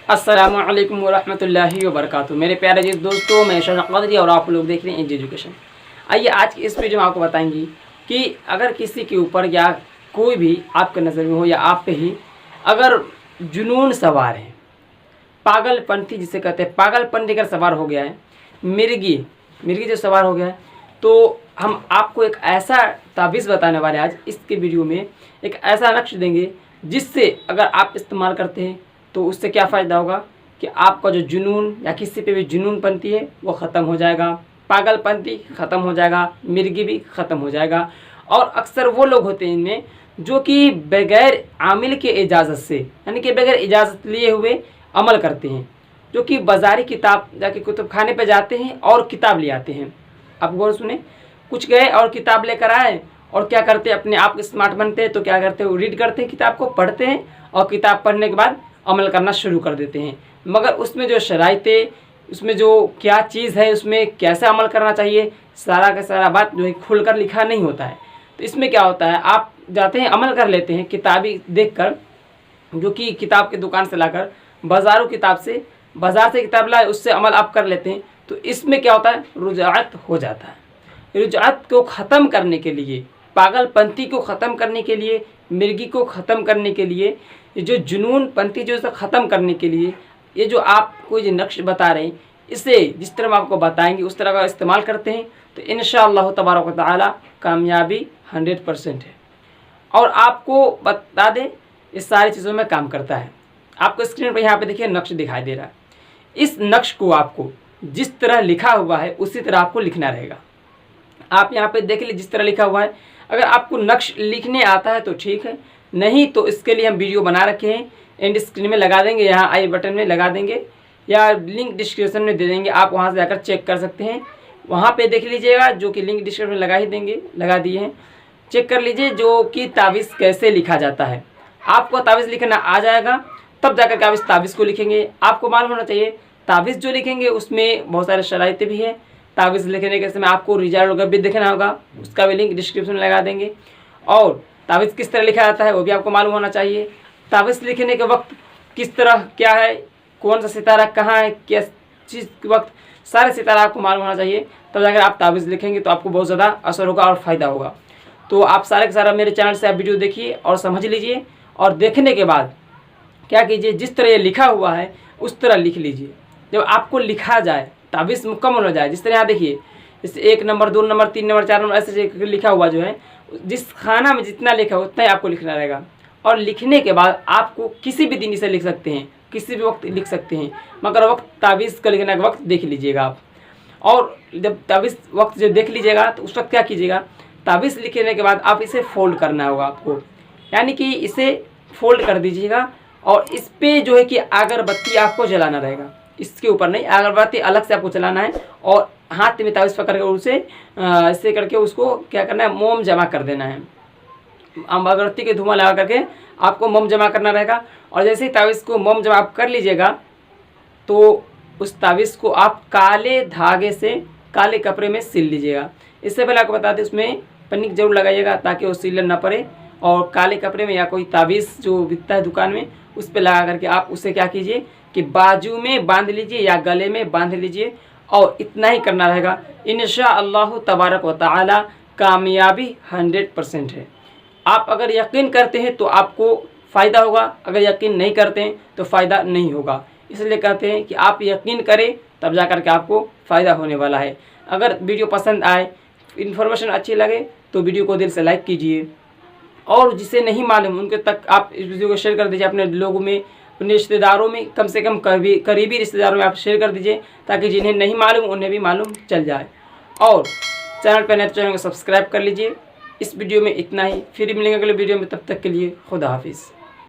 अस्सलामुअलैकुम वरहमतुल्लाहि वबरकातुहू। मेरे प्यारे जी दोस्तों, मैं शरफ क़दरी और आप लोग देख रहे हैं इंजी एजुकेशन। आइए आज की इस वीडियो में आपको बताएंगी कि अगर किसी के ऊपर या कोई भी आपके नज़र में हो या आप पे ही अगर जुनून सवार है, पागलपंथी जिसे कहते हैं, पागलपंथी अगर सवार हो गया है, मिर्गी जो सवार हो गया है, तो हम आपको एक ऐसा तावीज़ बताने वाले आज इसके वीडियो में, एक ऐसा नक्श देंगे जिससे अगर आप इस्तेमाल करते हैं तो उससे क्या फ़ायदा होगा कि आपका जो जुनून या किसी पे भी जुनूनपंथी है वो ख़त्म हो जाएगा, पागलपंथी ख़त्म हो जाएगा, मिर्गी भी ख़त्म हो जाएगा। और अक्सर वो लोग होते हैं इनमें जो कि बग़ैर आमिल के इजाज़त से, यानी कि बग़ैर इजाज़त लिए हुए अमल करते हैं, जो कि बाज़ारी किताब जाके कुतुब खाने पर जाते हैं और किताब ले आते हैं। आप गौर सुने, कुछ गए और किताब लेकर आए और क्या करते हैं, अपने आप स्मार्ट बनते हैं तो क्या करते हैं, वो रीड करते हैं, किताब को पढ़ते हैं और किताब पढ़ने के बाद अमल करना शुरू कर देते हैं। मगर उसमें जो शराइतें, उसमें जो क्या चीज़ है, उसमें कैसे अमल करना चाहिए, सारा का सारा बात जो है खुलकर लिखा नहीं होता है। तो इसमें क्या होता है, आप जाते हैं अमल कर लेते हैं किताबी देखकर, जो कि किताब की दुकान से लाकर, बाज़ारू किताब से, बाज़ार से किताब लाए उससे अमल आप कर लेते हैं। तो इसमें क्या होता है, रुजात हो जाता है। रुजात को ख़त्म करने के लिए, पागलपंथी को ख़त्म करने के लिए, मिर्गी को ख़त्म करने के लिए, ये जो जुनूनपंथी जो इसे ख़त्म करने के लिए ये जो आपको जो नक्श बता रहे हैं, इसे जिस तरह हम आपको बताएंगे उस तरह का इस्तेमाल करते हैं तो इंशाअल्लाह तबारक व तआला कामयाबी 100% है। और आपको बता दें, इस सारी चीज़ों में काम करता है। आपको स्क्रीन पर यहाँ पे देखिए नक्श दिखाई दे रहा है। इस नक्श को आपको जिस तरह लिखा हुआ है उसी तरह आपको लिखना रहेगा। आप यहाँ पे देख लीजिए जिस तरह लिखा हुआ है। अगर आपको नक्श लिखने आता है तो ठीक है, नहीं तो इसके लिए हम वीडियो बना रखे हैं, एंड स्क्रीन में लगा देंगे, यहाँ आई बटन में लगा देंगे या लिंक डिस्क्रिप्शन में दे देंगे, आप वहाँ से जाकर चेक कर सकते हैं। वहाँ पे देख लीजिएगा, जो कि लिंक डिस्क्रिप्शन में लगा ही देंगे, लगा दिए हैं, चेक कर लीजिए जो कि तावीज़ कैसे लिखा जाता है। आपको तावीज़ लिखना आ जाएगा तब जाकर के आप इस तावीज़ को लिखेंगे। आपको मालूम होना चाहिए तावीज़ जो लिखेंगे उसमें बहुत सारे शराइतें भी हैं। तावीज़ लिखने के समय आपको रिजल्ट वगैरह भी देखना होगा, उसका भी लिंक डिस्क्रिप्शन में लगा देंगे। और तावीज़ किस तरह लिखा जाता है वो भी आपको मालूम होना चाहिए। तावीज़ लिखने के वक्त किस तरह क्या है, कौन सा सितारा कहाँ है, किस चीज़ के वक्त, सारे सितारा आपको मालूम होना चाहिए। तब जाकर आप तावीज़ लिखेंगे तो आपको बहुत ज़्यादा असर होगा और फ़ायदा होगा। तो आप सारे का सारा मेरे चैनल से आप वीडियो देखिए और समझ लीजिए, और देखने के बाद क्या कीजिए, जिस तरह ये लिखा हुआ है उस तरह लिख लीजिए। जब आपको लिखा जाए, तावीज़ मुकम्मल हो जाए, जिस तरह यहाँ देखिए, जैसे 1 नंबर 2 नंबर 3 नंबर 4 नंबर ऐसे लिखा हुआ जो है, जिस खाना में जितना लिखा हो उतना ही आपको लिखना रहेगा। और लिखने के बाद आपको किसी भी दिन इसे लिख सकते हैं, किसी भी वक्त लिख सकते हैं, मगर वक्त तावीज़ का लिखने का वक्त देख लीजिएगा आप। और जब तावीज़ वक्त जब देख लीजिएगा तो उस वक्त क्या कीजिएगा, तावीज़ लिखने के बाद आप इसे फोल्ड करना होगा आपको, यानी कि इसे फोल्ड कर दीजिएगा और इस पर जो है कि अगरबत्ती आपको जलाना रहेगा, इसके ऊपर नहीं, अगरबत्ती अलग से आपको चलाना है। और हाथ में तावीज़ पकड़ कर उसे ऐसे करके उसको क्या करना है, मोम जमा कर देना है। अगरबत्ती के धुआं लगा करके आपको मोम जमा करना रहेगा। और जैसे ही तावीज़ को मोम जमा आप कर लीजिएगा तो उस तावीज़ को आप काले धागे से काले कपड़े में सिल लीजिएगा। इससे पहले आपको बता दें, उसमें पन्नी जरूर लगाइएगा ताकि वो सिलन ना पड़े। और काले कपड़े में या कोई तावीज़ जो बिकता है दुकान में उस पर लगा करके आप उसे क्या कीजिए कि बाजू में बांध लीजिए या गले में बांध लीजिए, और इतना ही करना रहेगा। इंशाअल्लाह तबारक व तआला कामयाबी 100% है। आप अगर यकीन करते हैं तो आपको फ़ायदा होगा, अगर यकीन नहीं करते हैं तो फ़ायदा नहीं होगा। इसलिए कहते हैं कि आप यकीन करें तब जा कर के आपको फ़ायदा होने वाला है। अगर वीडियो पसंद आए, इन्फॉर्मेशन अच्छी लगे तो वीडियो को दिल से लाइक कीजिए, और जिसे नहीं मालूम उनके तक आप इस वीडियो को शेयर कर दीजिए, अपने लोगों में, अपने रिश्तेदारों में, कम से कम करीबी रिश्तेदारों में आप शेयर कर दीजिए ताकि जिन्हें नहीं मालूम उन्हें भी मालूम चल जाए। और चैनल पर नए, चैनल को सब्सक्राइब कर लीजिए। इस वीडियो में इतना ही, फिर मिलेंगे अगले वीडियो में, तब तक के लिए खुदा हाफिज़।